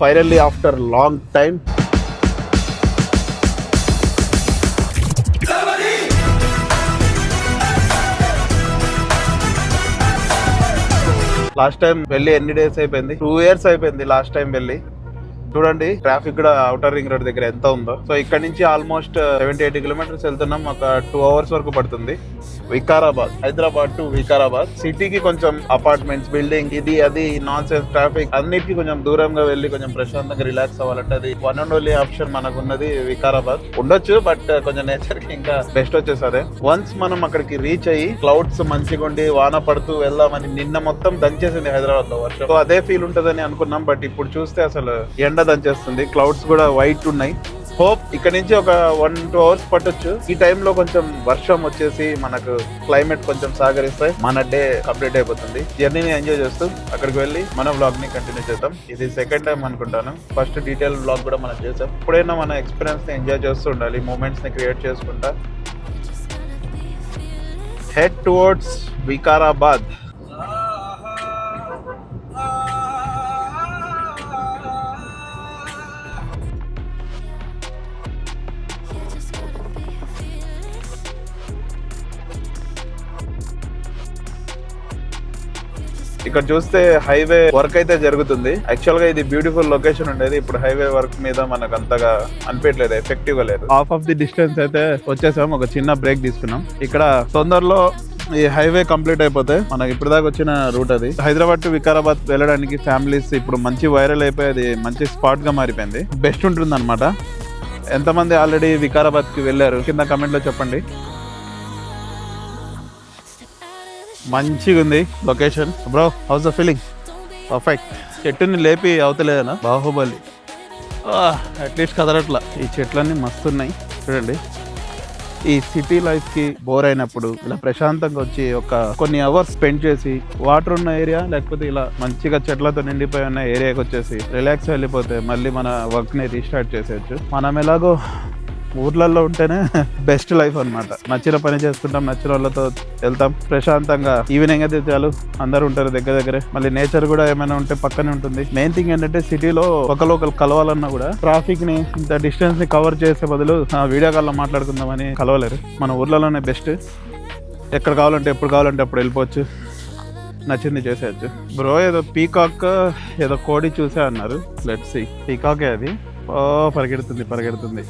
Finally, after a long time. Last time వెళ్ళి ఎన్ని days అయిపోయింది? 2 years అయిపోయింది లాస్ట్ టైం వెళ్ళి. చూడండి ట్రాఫిక్ కూడా అవుటర్ రింగ్ రోడ్ దగ్గర ఎంత ఉందో. సో ఇక్కడ నుంచి ఆల్మోస్ట్ 70-80 కిలోమీటర్స్ వెళ్తున్నాం. ఒక 2 hours వరకు పడుతుంది. వికారాబాద్, హైదరాబాద్ టు వికారాబాద్. సిటీకి కొంచెం అపార్ట్మెంట్స్, బిల్డింగ్, ఇది అది నాన్ సెన్స్ ట్రాఫిక్ అన్నిటికీ కొంచెం దూరంగా వెళ్ళి కొంచెం ప్రశాంతంగా రిలాక్స్ అవ్వాలంటే అది వన్ అండ్ ఓన్లీ ఆప్షన్ మనకు ఉన్నది వికారాబాద్. ఉండొచ్చు బట్ కొంచెం నేచర్ కి ఇంకా బెస్ట్ వచ్చేసరి. వన్స్ మనం అక్కడికి రీచ్ అయ్యి క్లౌడ్స్ మంచిగా ఉండి వాన పడుతూ వెళ్దామని నిన్న మొత్తం దంచేసింది హైదరాబాద్ లో వర్షం. సో అదే ఫీల్ ఉంటుందని అనుకున్నాం. బట్ ఇప్పుడు చూస్తే అసలు ఎండ దంచేస్తుంది. క్లౌడ్స్ కూడా వైట్ ఉన్నాయి. హోప్ ఇక్కడ నుంచి ఒక 1-2 hours పట్టొచ్చు. ఈ టైంలో కొంచెం వర్షం వచ్చేసి మనకు క్లైమేట్ కొంచెం సహకరిస్తాయి. మన డే కంప్లీట్ అయిపోతుంది. జర్నీని ఎంజాయ్ చేస్తూ అక్కడికి వెళ్ళి మన వ్లాగ్ ని కంటిన్యూ చేద్దాం. ఇది సెకండ్ టైం అనుకుంటాను. ఫస్ట్ డీటెయిల్ వ్లాగ్ కూడా మనం చేసాం. ఎప్పుడైనా మన ఎక్స్పీరియన్స్ ని ఎంజాయ్ చేస్తూ ఉండాలి. మూమెంట్స్ ని క్రియేట్ చేసుకుంటా హెడ్ టువర్డ్స్ వికారాబాద్. ఇక్కడ చూస్తే హైవే వర్క్ అయితే జరుగుతుంది. యాక్చువల్ గా ఇది బ్యూటిఫుల్ లొకేషన్ ఉండేది. ఇప్పుడు హైవే వర్క్ మీద మనకు అంతగా అనిపించలేదు, ఎఫెక్టివ్ గా లేదు. హాఫ్ ఆఫ్ ది డిస్టెన్స్ అయితే వచ్చేసాం. ఒక చిన్న బ్రేక్ తీసుకున్నాం. ఇక్కడ తొందరలో ఈ హైవే కంప్లీట్ అయిపోతే మనకి ఇప్పుడు దాకా వచ్చిన రూట్ అది. హైదరాబాద్ టు వికారాబాద్ వెళ్ళడానికి ఫ్యామిలీస్ ఇప్పుడు మంచి వైరల్ అయిపోయి అది మంచి స్పాట్ గా మారిపోయింది. బెస్ట్ ఉంటుంది అనమాట. ఎంతమంది ఆల్రెడీ వికారాబాద్ కి వెళ్ళారు కింద కమెంట్ లో చెప్పండి. మంచిగా ఉంది location. Bro house the feeling? Perfect. చెట్టుని లేపి అవతలేదనా బాహుబలి. అట్లీస్ట్ కదలట్లా. ఈ చెట్లన్నీ మస్తున్నాయి చూడండి. ఈ సిటీ లైఫ్ కి బోర్ అయినప్పుడు ఇలా ప్రశాంతంగా వచ్చి ఒక కొన్ని అవర్స్ స్పెండ్ చేసి వాటర్ ఉన్న ఏరియా లేకపోతే ఇలా మంచిగా చెట్లతో నిండిపోయి ఉన్న ఏరియాకి వచ్చేసి రిలాక్స్ వెళ్ళిపోతే మళ్ళీ మన వర్క్ ని రీస్టార్ట్ చేసేయచ్చు. మనం ఎలాగో ఊర్లలో ఉంటేనే బెస్ట్ లైఫ్ అన్నమాట. నచ్చిన పని చేసుకుంటాం, నచ్చిన వాళ్ళతో వెళ్తాం ప్రశాంతంగా. ఈవినింగ్ అయితే చాలు అందరు ఉంటారు దగ్గరే. మళ్ళీ నేచర్ కూడా ఏమైనా ఉంటే పక్కనే ఉంటుంది. మెయిన్ థింగ్ ఏంటంటే సిటీలో ఒకరు కలవాలన్నా కూడా ట్రాఫిక్ ని ఇంత డిస్టెన్స్ ని కవర్ చేసే బదులు వీడియో కాల్ లో మాట్లాడుకుందామని కలవలేరు. మన ఊర్లలోనే బెస్ట్. ఎక్కడ కావాలంటే ఎప్పుడు కావాలంటే అప్పుడు వెళ్ళిపోవచ్చు, నచ్చింది చేసేయచ్చు. బ్రో ఏదో పీకాక్ ఏదో కోడి చూసే అన్నారు. Let's see. పీకాకే అది. పరిగెడుతుంది.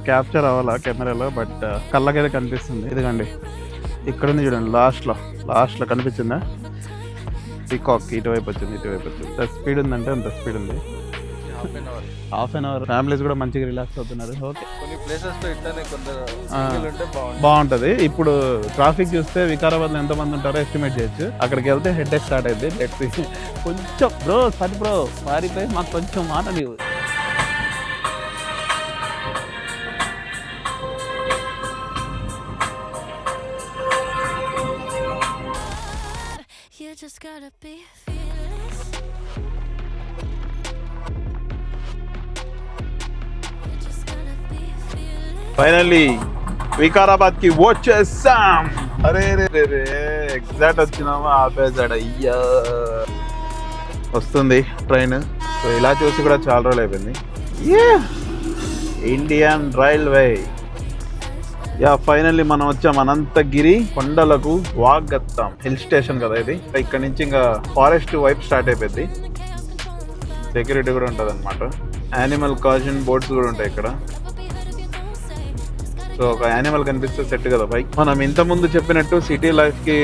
క్యాప్చర్ అవ్వాలా కెమెరాలో, బట్ కళ్ళకైతే కనిపిస్తుంది. ఇదిగండి ఇక్కడ ఉంది చూడండి. లాస్ట్ లో కనిపించిందా పీకాక్? ఇటువైపు వచ్చింది. ఎంత స్పీడ్ ఉందంటే అంత స్పీడ్ ఉంది. హాఫ్ అన్ అవర్ ఫ్యామిలీస్ కూడా మంచిగా రిలాక్స్ అవుతున్నారు. ఓకే, కొన్ని ప్లేసెస్ లో ఇట్లానే బాగుంటది. ఇప్పుడు ట్రాఫిక్ చూస్తే వికారాబాద్ లో ఎంత మంది ఉంటారో ఎస్టిమేట్ చేయొచ్చు. అక్కడికి వెళ్తే హెడ్ ఎక్ స్టార్ట్ అయింది. కొంచెం బ్రో మారిపోయి మాకు కొంచెం మాట నీవు. Just gotta be fearless. Just gotta be fearless. Finally Vikarabad కి వచ్చేసాం. అరే ఎగ్జాక్ట్ వచ్చినామా ఆపేసాడు. అయ్యా వస్తుంది ట్రైన్. సో ఇలా చూసి కూడా చాలా రోజులు అయిపోయింది. Indian railway. ఫైనల్లీ మనం వచ్చాం అనంతగిరి కొండలకు. వాగత్తాం హిల్ స్టేషన్ కదా ఇది. ఇక్కడ నుంచి ఇంకా ఫారెస్ట్ వైపు స్టార్ట్ అయిపోయింది. సెక్యూరిటీ కూడా ఉంటుంది అనమాట. యానిమల్ కాషన్ బోర్డ్స్ కూడా ఉంటాయి ఇక్కడ. సో ఒక యానిమల్ కనిపిస్తే సెట్ కదా బైక్. మనం ఇంత ముందు చెప్పినట్టు సిటీ లైఫ్ కి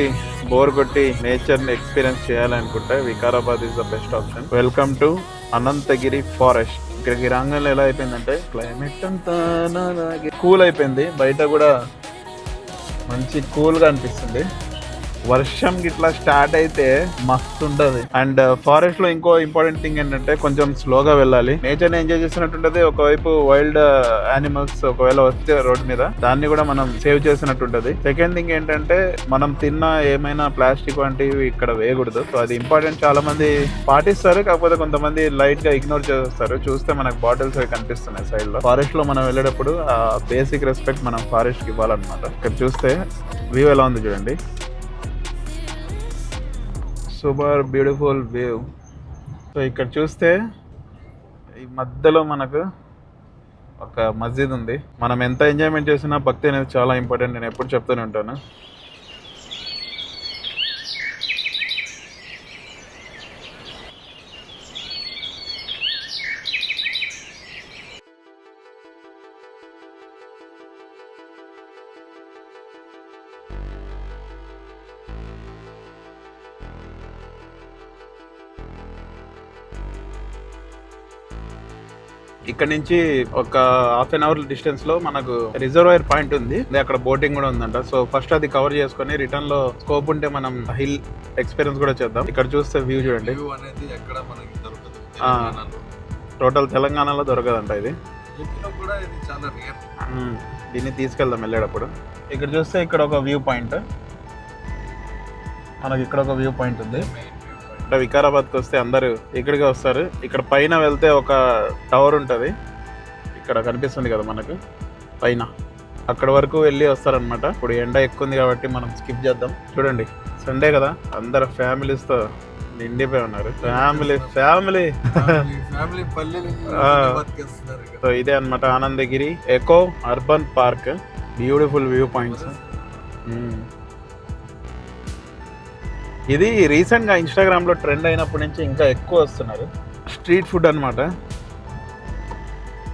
బోర్ కొట్టి నేచర్ ని ఎక్స్పీరియన్స్ చేయాలనుకుంటే Vikarabad is the best option. Welcome to Ananthagiri forest. ఇక్కడికి రాగానే ఎలా అయిపోయిందంటే క్లైమేట్ అంతా కూల్ అయిపోయింది. బయట కూడా మంచి కూల్ గా అనిపిస్తుంది. వర్షం గిట్లా స్టార్ట్ అయితే మస్తు ఉంటది. అండ్ ఫారెస్ట్ లో ఇంకో ఇంపార్టెంట్ థింగ్ ఏంటంటే కొంచెం స్లోగా వెళ్ళాలి. నేచర్ ని ఎంజాయ్ చేసినట్టుంటది. ఒకవైపు వైల్డ్ యానిమల్స్ ఒకవేళ వస్తే రోడ్ మీద దాన్ని కూడా మనం సేవ్ చేసినట్టుంటది. సెకండ్ థింగ్ ఏంటంటే మనం తిన్న ఏమైనా ప్లాస్టిక్ వంటివి ఇక్కడ వేయకూడదు. సో అది ఇంపార్టెంట్. చాలా మంది పాటిస్తారు, కాకపోతే కొంతమంది లైట్ గా ఇగ్నోర్ చేస్తారు. చూస్తే మనకు బాటిల్స్ అవి కనిపిస్తున్నాయి సైడ్ లో. ఫారెస్ట్ లో మనం వెళ్ళేటప్పుడు ఆ బేసిక్ రెస్పెక్ట్ మనం ఫారెస్ట్ కి ఇవ్వాలన్నమాట. ఇక్కడ చూస్తే వ్యూ ఎలా ఉంది చూడండి. Super beautiful view. సో ఇక్కడ చూస్తే ఈ మధ్యలో మనకు ఒక మస్జిద్ ఉంది. మనం ఎంత ఎంజాయ్మెంట్ చేసినా భక్తి అనేది చాలా ఇంపార్టెంట్. నేను ఎప్పుడు చెప్తూనే ఉంటాను. ఇక్కడ నుంచి ఒక హాఫ్ అన్ అవర్ డిస్టెన్స్ లో మనకు రిజర్వాయర్ పాయింట్ ఉంది. అక్కడ బోటింగ్ కూడా ఉందంట. సో ఫస్ట్ అది కవర్ చేసుకొని రిటర్న్ లో స్కోప్ ఉంటే మనం హిల్ ఎక్స్పీరియన్స్ కూడా చేద్దాం. ఇక్కడ చూస్తే వ్యూ చూడండి. టోటల్ తెలంగాణలో దొరకదంట ఇది. దీన్ని తీసుకెళ్దాం వెళ్ళేటప్పుడు. ఇక్కడ చూస్తే ఇక్కడ ఒక వ్యూ పాయింట్, మనకి ఇక్కడ ఒక వ్యూ పాయింట్ ఉంది. వికారాబాద్కి వస్తే అందరూ ఇక్కడికి వస్తారు. ఇక్కడ పైన వెళ్తే ఒక టవర్ ఉంటుంది, ఇక్కడ కనిపిస్తుంది కదా మనకు పైన, అక్కడ వరకు వెళ్ళి వస్తారనమాట. ఇప్పుడు ఎండ ఎక్కువ ఉంది కాబట్టి మనం స్కిప్ చేద్దాం. చూడండి సండే కదా, అందరు ఫ్యామిలీస్తో నిండిపోయి ఉన్నారు. ఫ్యామిలీ సో ఇదే అనమాట Anandagiri eco urban park. Beautiful view points. ఇది రీసెంట్గా ఇన్స్టాగ్రామ్లో ట్రెండ్ అయినప్పటి నుంచి ఇంకా ఎక్కువ వస్తున్నారు. స్ట్రీట్ ఫుడ్ అనమాట.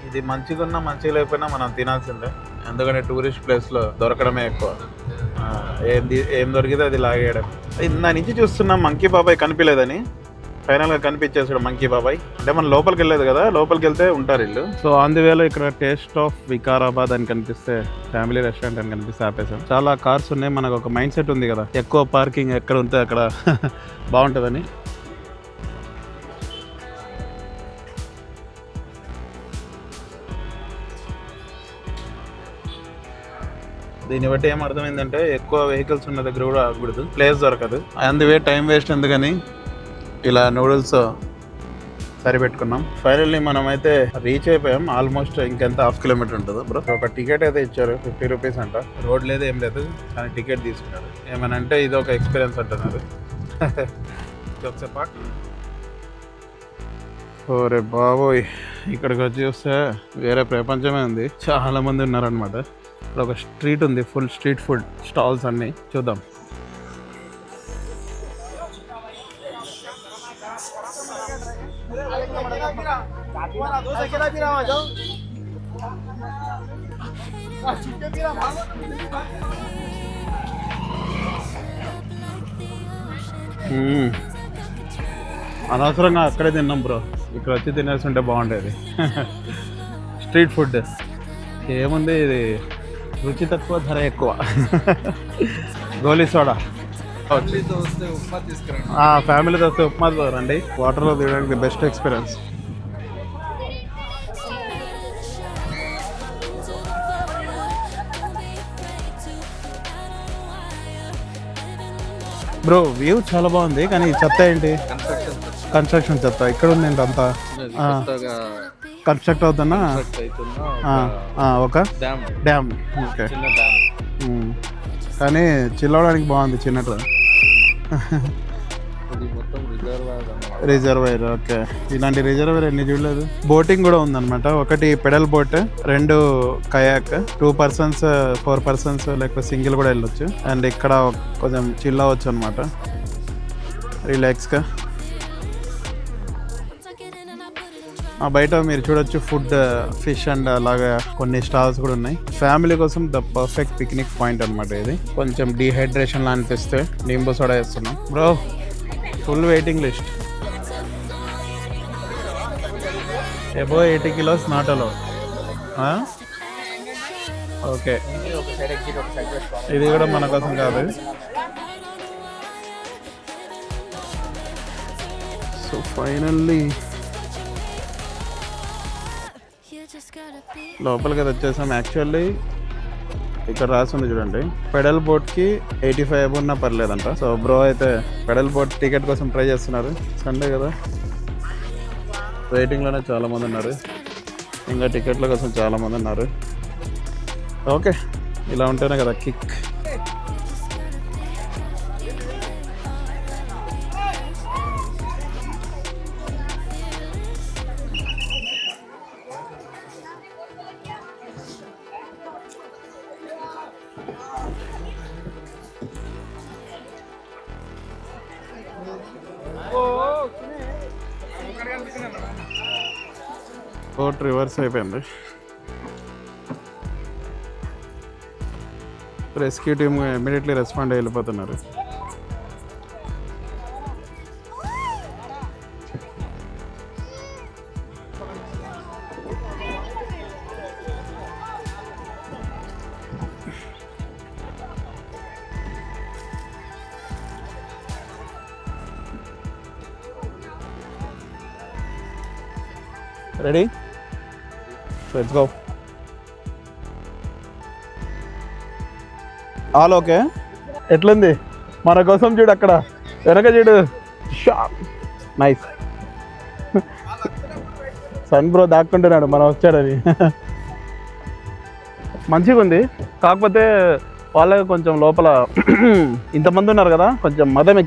ఇది మంచిగా మంచిగా లేకపోయినా మనం తినాల్సిందే, ఎందుకంటే టూరిస్ట్ ప్లేస్లో దొరకడమే ఎక్కువ. ఏం దొరికితే అది లాగేయడం. ఇందా నుంచి చూస్తున్నాం మంకీ బాబాయ్ కనిపించలేదని, ఫైనల్గా కనిపించేసాడు మంకీ బాబాయ్. అంటే మనం లోపలికి వెళ్ళలేదు కదా, లోపలికి వెళ్తే ఉంటారు ఇల్లు. సో అందువేళ ఇక్కడ టేస్ట్ ఆఫ్ వికారాబాద్ అని కనిపిస్తే, ఫ్యామిలీ రెస్టారెంట్ అని కనిపిస్తే ఆపేసాం. చాలా కార్స్ ఉన్నాయి. మనకు ఒక మైండ్ సెట్ ఉంది కదా, ఎక్కువ పార్కింగ్ ఎక్కడ ఉంటే అక్కడ బాగుంటుందని. దీన్ని బట్టి ఏం అర్థమైందంటే ఎక్కువ వెహికల్స్ ఉన్న దగ్గర కూడా ఆగకూడదు, ప్లేస్ దొరకదు. అందువే టైం వేస్ట్ ఎందుకని ఇలా నూడిల్స్ సరిపెట్టుకున్నాం. ఫైనల్లీ మనం అయితే రీచ్ అయిపోయాం. ఆల్మోస్ట్ ఇంకెంత హాఫ్ కిలోమీటర్ ఉంటుందో బ్రో. ఒక టికెట్ అయితే ఇచ్చారు, 50 రూపీస్ అంట. రోడ్ లేదు ఏం లేదు, కానీ టికెట్ తీసుకున్నారు. ఏమనంటే ఇది ఒక ఎక్స్పీరియన్స్ అంటున్నారు. ఓరే బాబోయ్, ఇక్కడికి వచ్చి చూస్తే వేరే ప్రపంచమే ఉంది. చాలా మంది ఉన్నారనమాట. ఇక్కడ ఒక స్ట్రీట్ ఉంది, ఫుల్ స్ట్రీట్ ఫుడ్ స్టాల్స్ అన్నీ. చూద్దాం. అనవసరంగా అక్కడే తిన్నాం బ్రో, ఇక్కడ వచ్చి తినేసి ఉంటే బాగుండేది. స్ట్రీట్ ఫుడ్ ఏముంది, ఇది రుచి తక్కువ ధర ఎక్కువ. గోలీ సోడా. ఫ్యామిలీతో వస్తే ఉప్మా రండి. వాటర్లో తినడానికి బెస్ట్ ఎక్స్పీరియన్స్. బ్రో వ్యూ చాలా బాగుంది, కానీ చెత్త ఏంటి? కన్స్ట్రక్షన్ చెత్త ఇక్కడ ఉంది. అంతా కన్స్ట్రక్ట్ అవుతున్నా ఒక డ్యామ్. ఓకే, కానీ చిల్లవడానికి బాగుంది చిన్నట్టు. రిజర్వాయర్. ఓకే, ఇలాంటి రిజర్వాయర్ ఎన్ని చూడలేదు. బోటింగ్ కూడా ఉందన్నమాట. ఒకటి పెడల్ బోట్, 2 కయాక్, 2 పర్సన్స్ 4 పర్సన్స్ లేకపోతే సింగిల్ కూడా వెళ్ళొచ్చు. అండ్ ఇక్కడ కొంచెం చిల్ అవ్వచ్చు అనమాట, రిలాక్స్గా. బయట మీరు చూడొచ్చు ఫుడ్, ఫిష్ అండ్ అలాగా కొన్ని స్టాల్స్ కూడా ఉన్నాయి. ఫ్యామిలీ కోసం ద పర్ఫెక్ట్ పిక్నిక్ పాయింట్ అనమాట ఇది. కొంచెం డీహైడ్రేషన్ లా అనిపిస్తే నింబు సోడా వేస్తున్నాం. Bro full waiting list. Above 80 kilos not allowed. Okay, ఇది కూడా మన కోసం కాదు. సో ఫైనల్లీ లోపలికి అది వచ్చేసాం. యాక్చువల్లీ ఇక్కడ రాసింది చూడండి, పెడల్ బోట్కి 85 అబౌవ్ ఉన్నా పర్లేదంట. సో బ్రో అయితే పెడల్ బోట్ టికెట్ కోసం ట్రై చేస్తున్నారు. సండే కదా, వెయిటింగ్లోనే చాలామంది ఉన్నారు. ఇంకా టికెట్ల కోసం చాలామంది ఉన్నారు. ఓకే, ఇలా ఉంటేనే కదా కిక్. బోట్ రివర్స్ అయిపోయింది. రెస్క్యూ టీమ్ ఇమీడియట్లీ రెస్పాండ్ అయ్యి వెళ్ళిపోతున్నారు. Ready, let's go. All okay. ఎట్లుంది మన కోసం చూడు, అక్కడ వెనక చూడు, షాప్ నైస్. సన్ బ్రో దాక్కుంటున్నాడు మనం వచ్చాడని. మంచిగా ఉంది, కాకపోతే వాళ్ళకి కొంచెం లోపల ఇంతమంది ఉన్నారు కదా, కొంచెం మదం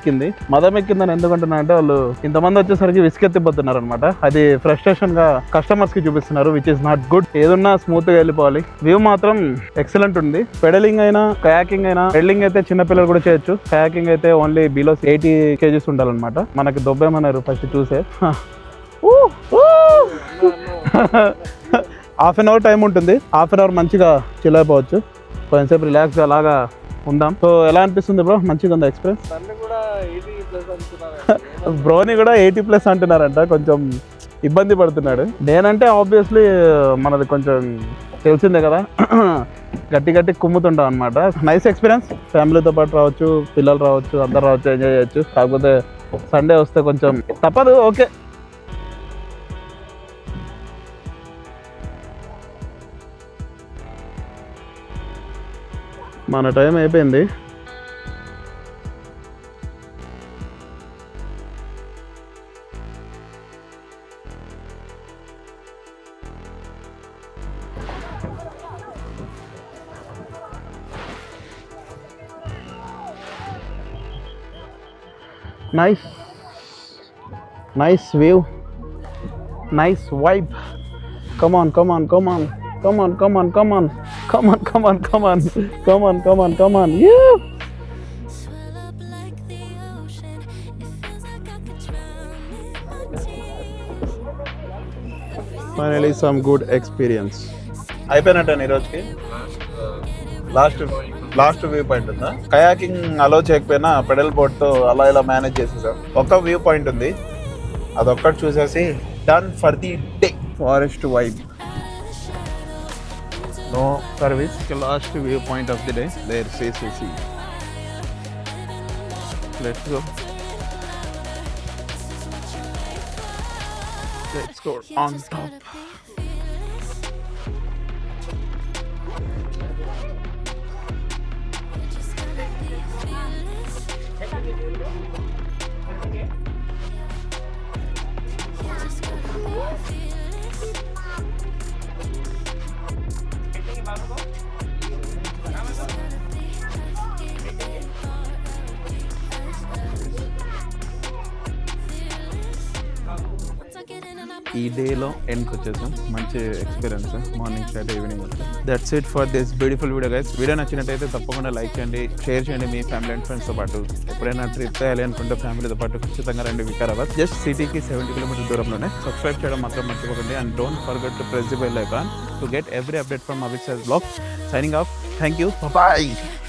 ఎక్కిందని ఎందుకంటున్నా అంటే వాళ్ళు ఇంతమంది వచ్చేసరికి విసుకెత్తిపోతున్నారు అనమాట. అది ఫ్రస్ట్రేషన్ గా కస్టమర్స్ కి చూపిస్తున్నారు, విచ్ ఇస్ నాట్ గుడ్. ఏదున్నా స్మూత్ గా వెళ్ళిపోవాలి. వ్యూ మాత్రం ఎక్సలెంట్ ఉంది. పెడలింగ్ అయినా కయాకింగ్ అయినా, పెడలింగ్ అయితే చిన్న పిల్లలు కూడా చేయొచ్చు, కయాకింగ్ అయితే ఓన్లీ బిలో 80 kgs ఉండాలన్నమాట. మనకి దొబ్బేమన్నారు ఫస్ట్ చూసే. హాఫ్ అన్ అవర్ టైం ఉంటుంది, హాఫ్ అన్ అవర్ మంచిగా చిల్ అయిపోవచ్చు, కొంచెంసేపు రిలాక్స్గా అలాగా ఉందాం. సో ఎలా అనిపిస్తుంది బ్రో, మంచిగా ఉందా ఎక్స్పీరియన్స్? బ్రోని కూడా 80+ అంటున్నారంట, కొంచెం ఇబ్బంది పడుతున్నాడు. నేనంటే ఆబ్వియస్లీ మనది కొంచెం తెలిసిందే కదా, గట్టి కుమ్ముతుంటాం అనమాట. నైస్ ఎక్స్పీరియన్స్, ఫ్యామిలీతో పాటు రావచ్చు, పిల్లలు రావచ్చు, అందరు రావచ్చు, ఎంజాయ్ చేయొచ్చు. కాకపోతే సండే వస్తే కొంచెం తప్పదు, ఓకే. మన టైం అయిపోయింది. Nice view, nice vibe. Come on. Yeah. Swell up like the ocean. It feels like I could drown in my tears. Finally some good experience. అయిపోయినట్టు ఈరోజుకి లాస్ట్ వ్యూ పాయింట్ ఉందా? Kayaking అలో చేయకపోయినా pedal బోట్తో అలా ఇలా manage చేసేసాం. ఒక view point ఉంది, అదొక్కటి చూసేసి done for the day. Forest vibe, no service. Last view point of the day, there CCC. Let's go on top. ఈ డేలో ఎండ్కి వచ్చేసాం. మంచి ఎక్స్పీరియన్స్, మార్నింగ్ స్టార్ట్ ఈవినింగ్ వచ్చాం. That's it for this beautiful video guys. Video నచ్చినట్టయితే తప్పకుండా like చేయండి, share చేయండి మీ family and ఫ్రెండ్స్తో పాటు. ఎప్పుడైనా ట్రిప్ చేయాలి అనుకుంటే ఫ్యామిలీతో పాటు ఖచ్చితంగా రండి వికారాబాద్. జస్ట్ సిటీకి 70 km దూరంలోనే. సబ్స్క్రైబ్ చేయడం మాత్రం మర్చిపోకండి. And don't forget to press the bell icon to get every update from Abhishek blog. Signing off. Thank you, bye.